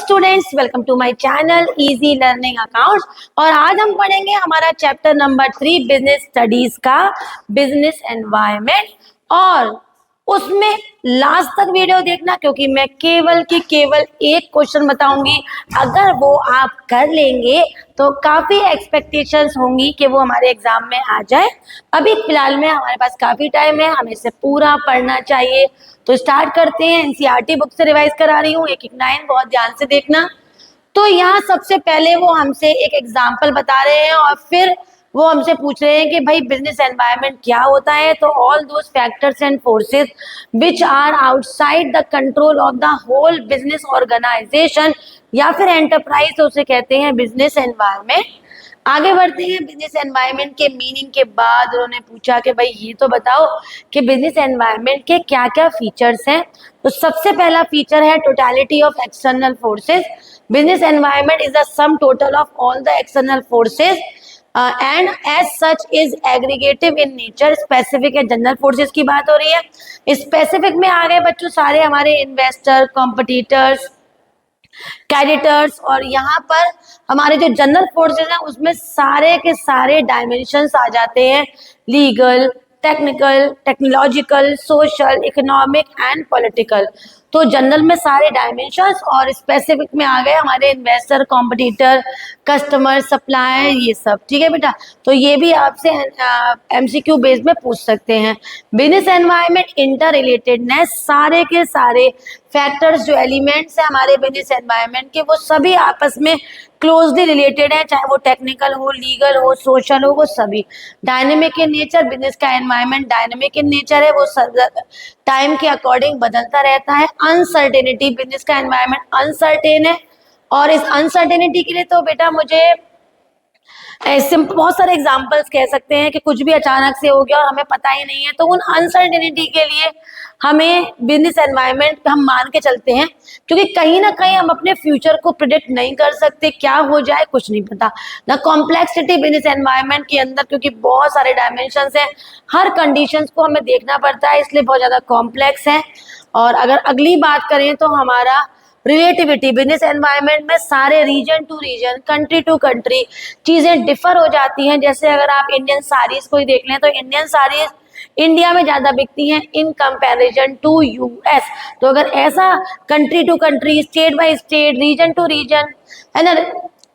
Students, welcome to my channel easy learning accounts. और आज हम पढ़ेंगे हमारा चैप्टर नंबर 3 बिजनेस स्टडीज का बिजनेस एनवायरनमेंट। और उसमें लास्ट तक वीडियो देखना, क्योंकि मैं केवल एक क्वेश्चन बताऊंगी। अगर वो आप कर लेंगे तो काफी एक्सपेक्टेशंस होंगी कि वो हमारे एग्जाम में आ जाए। अभी फिलहाल में हमारे पास काफी टाइम है, हमें इसे पूरा पढ़ना चाहिए। तो स्टार्ट करते हैं। एनसीईआरटी बुक से रिवाइज करा रही हूँ, एक एक लाइन बहुत ध्यान से देखना। तो यहाँ सबसे पहले वो हमसे एक एग्जाम्पल बता रहे हैं और फिर वो हमसे पूछ रहे हैं कि भाई बिजनेस एनवायरनमेंट क्या होता है। तो all those factors and forces which are outside the control of the whole business organisation या फिर एंटरप्राइज, तो उसे कहते हैं बिजनेस एनवायरनमेंट। आगे बढ़ते हैं। बिजनेस एनवायरनमेंट के मीनिंग के बाद उन्होंने पूछा कि भाई ये तो बताओ कि बिजनेस एनवायरनमेंट के क्या क्या फीचर्स हैं। तो सबसे पहला फीचर है totality of external forces. Business environment is the sum total of all the external forces and as such is aggregative in nature. Specific है, जनरल फोर्सेस की बात हो रही है। स्पेसिफिक में आ गए बच्चों सारे हमारे इन्वेस्टर, कॉम्पिटिटर्स, कैडिटर्स। और यहाँ पर हमारे जो जनरल फोर्सेस हैं उसमें सारे के सारे डायमेंशंस आ जाते हैं, legal, technical, technological, social, economic and political. तो जनरल में सारे डायमेंशंस और स्पेसिफिक में आ गए हमारे इन्वेस्टर, कॉम्पिटिटर, कस्टमर, सप्लायर, ये सब। ठीक है बेटा, तो ये भी आपसे एमसीक्यू बेस में पूछ सकते हैं। बिजनेस एनवायरनमेंट इंटर रिलेटेडनेस, सारे के सारे फैक्टर्स जो एलिमेंट्स हैं हमारे बिजनेस एनवायरनमेंट के, वो सभी आपस में क्लोजली रिलेटेड है, चाहे वो टेक्निकल हो, लीगल हो, सोशल हो, वो सभी। डायनेमिक इन नेचर, बिजनेस का एनवायरनमेंट डायनेमिक इन नेचर है, वो टाइम के अकॉर्डिंग बदलता रहता है। अनसर्टेनिटी, बिजनेस का एनवायरनमेंट अनसर्टेन है। और इस अनसर्टेनिटी के लिए तो बेटा मुझे ऐसे बहुत सारे एग्जांपल्स कह सकते हैं कि कुछ भी अचानक से हो गया और हमें पता ही नहीं है। तो उन अनसर्टेनिटी के लिए हमें बिजनेस एनवायरनमेंट हम मान के चलते हैं, क्योंकि कहीं ना कहीं हम अपने फ्यूचर को प्रिडिक्ट नहीं कर सकते, क्या हो जाए कुछ नहीं पता। द कॉम्प्लेक्सिटी बिजनेस एनवायरनमेंट के अंदर, क्योंकि बहुत सारे डायमेंशंस हैं, हर कंडीशंस को हमें देखना पड़ता है, इसलिए बहुत ज्यादा कॉम्प्लेक्स है। और अगर अगली बात करें तो हमारा रिलेटिविटी, बिजनेस एनवायरनमेंट में सारे region to region, country to country चीजें डिफर हो जाती हैं। जैसे अगर आप इंडियन साड़ीज को ही देख लें तो इंडियन साड़ीज इंडिया में ज्यादा बिकती हैं इन कंपैरिजन टू यूएस। तो अगर ऐसा country to country, state by state, region to region, है ना,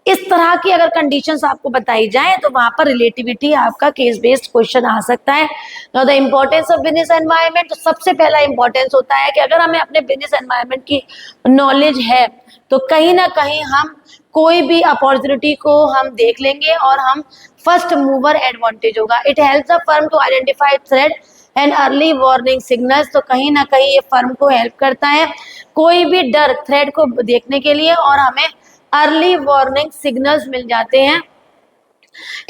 इस तरह की अगर कंडीशंस आपको बताई जाए तो वहां पर रिलेटिविटी आपका केस बेस्ड क्वेश्चन आ सकता है। Now the importance of business environment, तो सबसे पहला इंपॉर्टेंस होता है कि अगर हमें अपने बिजनेस एनवायरनमेंट की नॉलेज है तो कहीं ना कहीं हम कोई भी अपॉर्चुनिटी को हम देख लेंगे और हम फर्स्ट मूवर एडवांटेज होगा। It helps the firm to identify threat and early warning signals. तो कहीं ना कहीं ये फर्म को हेल्प करता है कोई भी डर, थ्रेट को देखने के लिए, और हमें अर्ली वार्निंग सिग्नल्स मिल जाते हैं।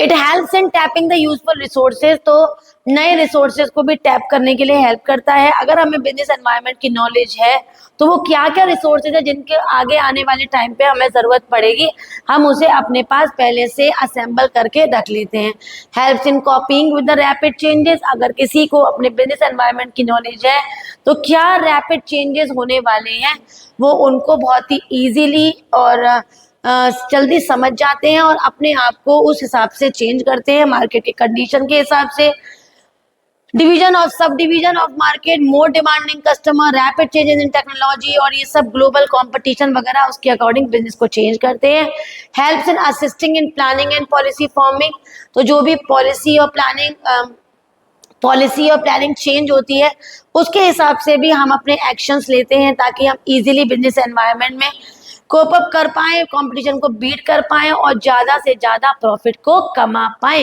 It helps in tapping the useful resources, तो नए रिसोर्सेज को भी टैप करने के लिए हेल्प करता है। अगर हमें बिजनेस एनवायरनमेंट की नॉलेज है तो वो क्या क्या रिसोर्सेज है जिनके आगे आने वाले टाइम पे हमें जरूरत पड़ेगी, हम उसे अपने पास पहले से असेंबल करके रख लेते हैं। Helps in कॉपिंग with the rapid changes, अगर किसी को अपने बिजनेस एनवायरनमेंट की नॉलेज है तो क्या रैपिड चेंजेस होने वाले हैं वो उनको बहुत ही ईजिली और जल्दी समझ जाते हैं और अपने आप को उस हिसाब से चेंज करते हैं मार्केट के कंडीशन के हिसाब से। Division of sub division of market, more demanding customer, rapid changes in technology, और ये सब ग्लोबल कंपटीशन वगैरह उसके अकॉर्डिंग बिजनेस को चेंज करते हैं। Helps in assisting in planning and policy forming, तो जो भी पॉलिसी और प्लानिंग चेंज होती है उसके हिसाब से भी हम अपने एक्शंस लेते हैं ताकि हम इजीली बिजनेस एनवायरनमेंट में कोप अप कर पाए, कंपटीशन को बीट कर पाए और ज्यादा से ज्यादा प्रॉफिट को कमा पाए।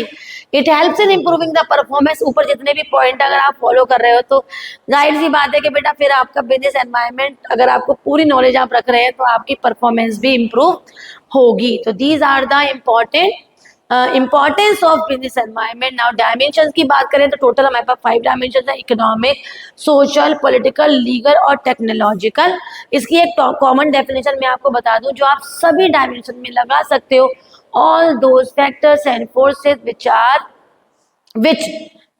It helps in improving the performance, ऊपर जितने भी पॉइंट अगर आप फॉलो कर रहे हो तो जाहिर सी बात है कि बेटा फिर आपका बिजनेस एनवायरनमेंट, अगर आपको पूरी नॉलेज आप रख रहे हैं तो आपकी परफॉर्मेंस भी इंप्रूव होगी। तो these are the importance of business environment. Now dimensions की बात करें तो टोटल हमारे पास 5 डायमेंशंस है, इकोनॉमिक, सोशल, पॉलिटिकल, लीगल और टेक्नोलॉजिकल। इसकी एक कॉमन डेफिनेशन मैं आपको बता दूं जो आप सभी डायमेंशन में लगा सकते हो। All those factors and forces which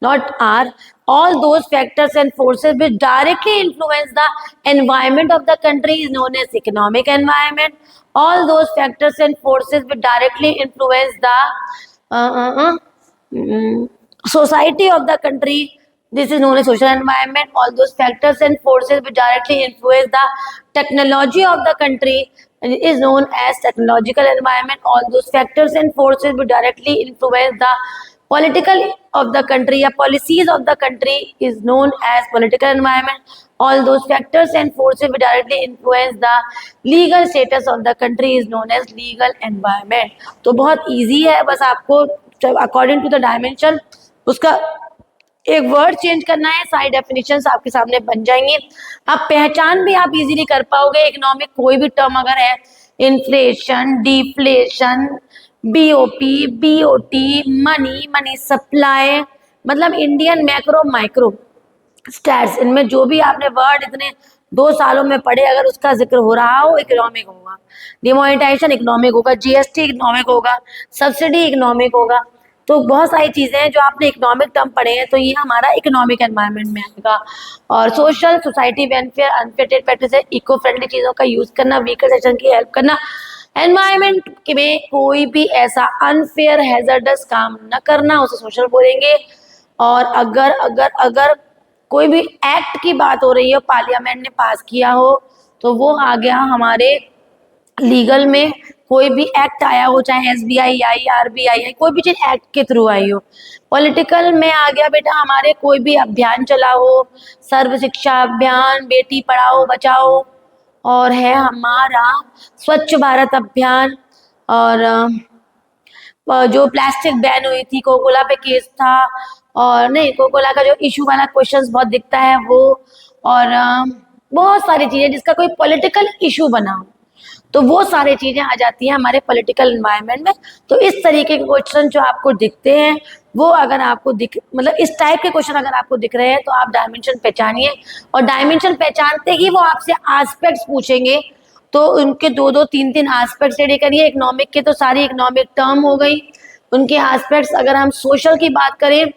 not are, all those factors and forces which directly influence the environment of the country is known as economic environment. All those factors and forces which directly influence the society of the country, this is known as social environment. All those factors and forces which directly influence the technology of the country is known as technological environment. All those factors and forces which directly influence the political of the country or policies of the country is known as political environment. All those factors and forces which directly influence the legal status of the country is known as legal environment. तो बहुत easy है, बस आपको according to the dimension उसका एक word change करना है, सारी डेफिनेशंस आपके सामने बन जाएंगी। आप पहचान भी आप इजीली कर पाओगे। इकोनॉमिक कोई भी टर्म अगर है, inflation, deflation, BOP, BOT, money, money supply, मतलब इंडियन मैक्रो माइक्रो स्टैट्स, इनमें जो भी आपने वर्ड इतने 2 सालों में पढ़े, अगर उसका जिक्र हो रहा हो, इकोनॉमिक होगा। डिमोनेटाइजेशन इकोनॉमिक होगा, जीएसटी इकोनॉमिक होगा, सब्सिडी इकोनॉमिक होगा। तो बहुत सारी चीजें हैं जो आपने इकोनॉमिक टर्म पढ़े हैं, तो ये हमारा इकोनॉमिक एनवायरनमेंट में आएगा। और social, society welfare, unfair trade practices, eco friendly चीजों का यूज करना, वीकर सेक्शन की हेल्प करना, एनवायरनमेंट में कोई भी ऐसा अनफेयर हैजर्डस काम न करना, उसे सोशल बोलेंगे। और अगर अगर अगर कोई भी एक्ट की बात हो रही है, पार्लियामेंट ने पास किया हो, तो वो आ गया हमारे लीगल में। कोई भी एक्ट आया हो, चाहे एसबीआई आई, आरबीआई आई, कोई भी चीज एक्ट के थ्रू आई हो। पॉलिटिकल में आ गया बेटा हमारे कोई भी अभियान चला हो, सर्व शिक्षा अभियान, बेटी पढ़ाओ बचाओ, और है हमारा स्वच्छ भारत अभियान, और जो प्लास्टिक बैन हुई थी, कोकोला पे केस था, और नहीं कोकोला का जो इशू वाला क्वेश्चंस बहुत दिखता है वो, और बहुत सारी चीजें जिसका कोई पॉलिटिकल इशू बना हो, तो वो सारी चीजें आ जाती हैं हमारे पॉलिटिकल एनवायरनमेंट में। तो इस तरीके के क्वेश्चन जो आपको दिखते हैं, वो अगर आपको मतलब इस टाइप के क्वेश्चन अगर आपको दिख रहे हैं, तो आप डायमेंशन पहचानिए, और डायमेंशन पहचानते ही वो आपसे एस्पेक्ट्स पूछेंगे, तो उनके 2-2, 3-3 एस्पेक्ट स्टडी करिए। इकोनॉमिक के तो सारी इकोनॉमिक टर्म हो गई, उनके एस्पेक्ट्स। अगर हम सोशल की बात करें,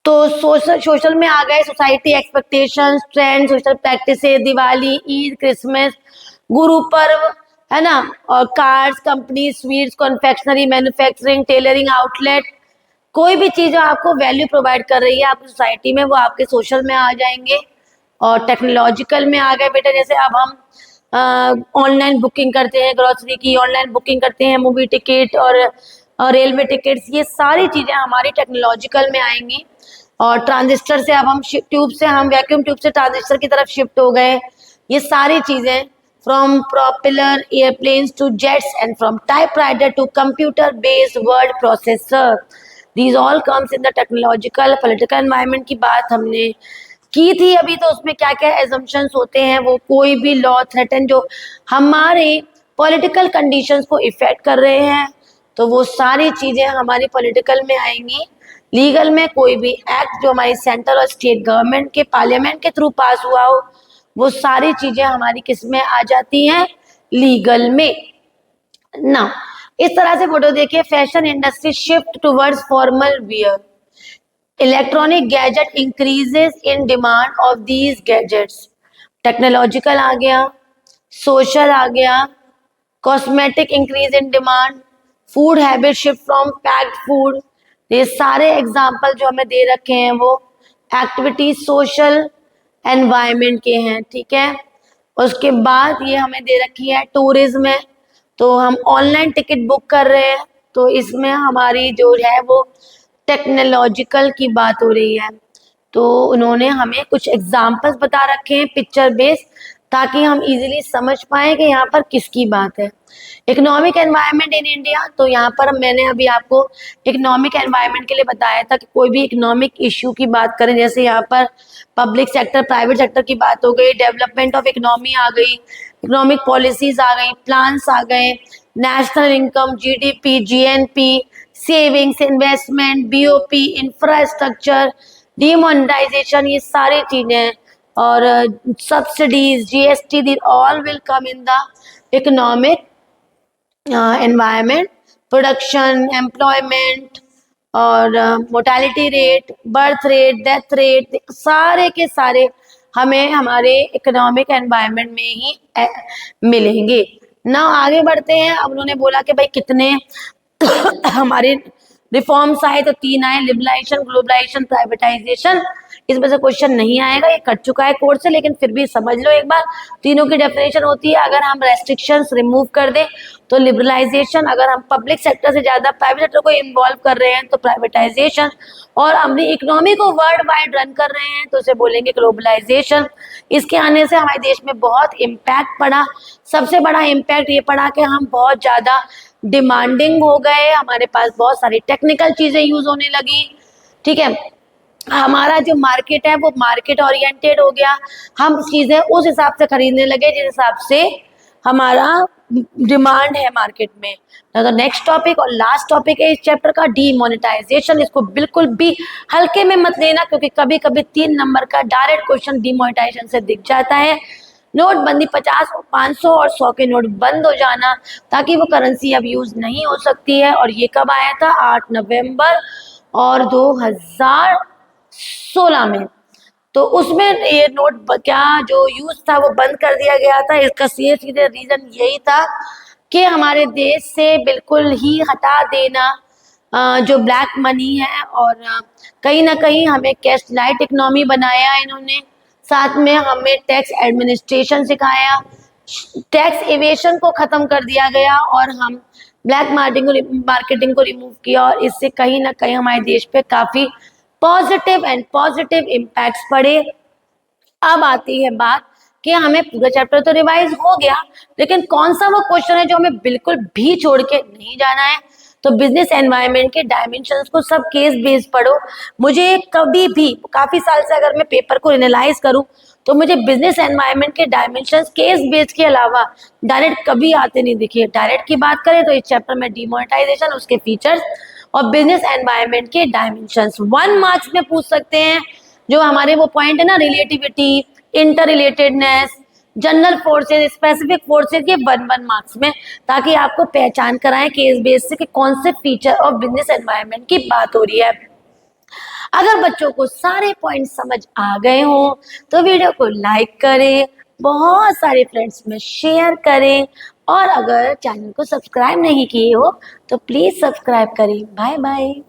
तो सोशल में आ गए society expectations, trend, social practices, Diwali, Eid, Christmas, Guru Parv, है ना, और cars, company, sweets, confectionery, manufacturing, tailoring, outlet, कोई भी चीज जो आपको वैल्यू प्रोवाइड कर रही है आपकी सोसाइटी में, वो आपके सोशल में आ जाएंगे। और टेक्नोलॉजिकल में आ गए बेटा, जैसे अब हम ऑनलाइन बुकिंग करते हैं, ग्रोसरी की ऑनलाइन बुकिंग करते हैं, मूवी टिकट और रेलवे टिकट्स, ये सारी चीजें हमारी टेक्नोलॉजिकल में आएंगी। और ट्रांजिस्टर से अब हम ट्यूब से, हम वैक्यूम ट्यूब से ट्रांजिस्टर की तरफ शिफ्ट हो गए। ये सारी चीजें, from propeller airplanes to jets and from typewriter to computer based word processor, these all comes in the technological political environment की बात हमने की थी अभी। तो उसमें क्या क्या एजम्पशंस होते हैं, वो कोई भी लॉ थ्रेटन जो हमारे पॉलिटिकल कंडीशंस को इफेक्ट कर रहे हैं, तो वो सारी चीजें हमारी पॉलिटिकल में आएंगी। लीगल में कोई भी एक्ट जो हमारी सेंट्रल और स्टेट गवर्नमेंट के पार्लियामेंट के थ्रू पास हुआ हो, वो सारी चीजें हमारी किस में आ जाती हैं, लीगल में ना। इस तरह से फोटो देखिए, fashion industry shift towards formal wear, electronic gadget increases in demand of these gadgets, technological आ गया, सोशल आ गया, cosmetic increase in demand, food habit shift from packed food. ये सारे एग्जाम्पल जो हमें दे रखे हैं वो एक्टिविटीज सोशल एनवायरनमेंट के हैं, ठीक है। उसके बाद ये हमें दे रखी है टूरिज्म है, तो हम ऑनलाइन टिकट बुक कर रहे हैं, तो इसमें हमारी जो है वो टेक्नोलॉजिकल की बात हो रही है। तो उन्होंने हमें कुछ एग्जाम्पल्स बता रखे हैं पिक्चर बेस्ड, ताकि हम इजीली समझ पाए कि यहाँ पर किसकी बात है। इकोनॉमिक एनवायरनमेंट इन इंडिया, तो यहाँ पर मैंने अभी आपको इकोनॉमिक एनवायरनमेंट के लिए बताया था कि कोई भी इकोनॉमिक इश्यू की बात करें, जैसे यहाँ पर पब्लिक सेक्टर, प्राइवेट सेक्टर की बात हो गई, डेवलपमेंट ऑफ इकोनॉमी आ गई, इकोनॉमिक पॉलिसीज आ गई, प्लान्स आ गए, national income, GDP, GNP, savings, investment, BOP, infrastructure, demonetization, ये सारी चीजें, और subsidies, GST, the all will come in the economic environment, production, employment, और mortality rate, birth rate, death rate, सारे के सारे हमें हमारे इकोनॉमिक एनवायरनमेंट में ही मिलेंगे ना। आगे बढ़ते हैं। अब उन्होंने बोला कि भाई कितने हमारे रिफॉर्म्स आए, तो 3 आए, लिबरलाइजेशन, ग्लोबलाइजेशन, प्राइवेटाइजेशन। इस वजह से क्वेश्चन नहीं आएगा, ये कट चुका है कोर्स से, लेकिन फिर भी समझ लो एक बार। तीनों की डेफिनेशन होती है, अगर हम रेस्ट्रिक्शंस रिमूव कर दें तो लिबरलाइजेशन, अगर हम पब्लिक सेक्टर से ज्यादा प्राइवेट सेक्टर को इन्वॉल्व कर रहे हैं तो प्राइवेटाइजेशन, और अपनी इकोनॉमी को वर्ल्ड वाइड रन कर रहे हैं तो उसे बोलेंगे ग्लोबलाइजेशन। इसके आने से हमारे देश में बहुत इम्पैक्ट पड़ा। सबसे बड़ा इम्पैक्ट ये पड़ा कि हम बहुत ज्यादा डिमांडिंग हो गए, हमारे पास बहुत सारी टेक्निकल चीजें यूज होने लगी। ठीक है, हमारा जो मार्केट है वो मार्केट ओरिएंटेड हो गया, हम चीजें उस हिसाब से खरीदने लगे जिस हिसाब से हमारा डिमांड है मार्केट में। तो नेक्स्ट टॉपिक और लास्ट टॉपिक है इस चैप्टर का, डीमोनेटाइजेशन। इसको बिल्कुल भी हल्के में मत लेना, क्योंकि कभी कभी 3 नंबर का डायरेक्ट क्वेश्चन डीमोनेटाइजेशन से दिख जाता है। नोटबंदी, 50, 500 और 100 के नोट बंद हो जाना, ताकि वो करेंसी अब यूज नहीं हो सकती है। और ये कब आया था? 8 नवंबर और 2016 में। तो उसमें ये नोट क्या जो यूज था वो बंद कर दिया गया था। इसका सीधे रीजन यही था कि हमारे देश से बिल्कुल ही हटा देना जो ब्लैक मनी है, और कहीं ना कहीं हमें कैश लाइट इकोनॉमी बनाया इन्होंने। साथ में हमें टैक्स एडमिनिस्ट्रेशन सिखाया, टैक्स एवेशन को खत्म कर दिया गया, और हम ब्लैक मार्केटिंग को रिमूव किया, और इससे कहीं ना कहीं हमारे देश पे काफी पॉजिटिव इम्पैक्ट्स पड़े। अब आती है बात कि हमें पूरा चैप्टर तो रिवाइज हो गया, लेकिन कौन सा वो क्वेश्चन है जो हमें बिल्कुल भी छोड़ के नहीं जाना है? तो बिजनेस एनवायरनमेंट के डायमेंशंस को सब केस बेस्ड पढ़ो। मुझे कभी भी काफी साल से अगर मैं पेपर को एनालाइज करूं तो मुझे बिजनेस एनवायरनमेंट के डायमेंशंस केस बेस्ड के अलावा डायरेक्ट कभी आते नहीं दिखे। डायरेक्ट की बात करें तो इस चैप्टर में डिमोनेटाइजेशन, उसके फीचर्स और बिजनेस एनवायरनमेंट के डायमेंशंस 1 मार्क्स में पूछ सकते हैं। जो हमारे वो पॉइंट है ना, relativity, inter relatedness, general forces, specific forces, ये 1 मार्क्स में, ताकि आपको पहचान कराएं केस बेस से कि कौन से फीचर ऑफ बिजनेस एनवायरनमेंट की बात हो रही है। अगर बच्चों को सारे पॉइंट समझ आ गए हो तो वीडियो को लाइक करें, बहुत सारे फ्रेंड्स में शेयर करें, और अगर चैनल को सब्सक्राइब नहीं किए हो तो प्लीज सब्सक्राइब करें। Bye bye.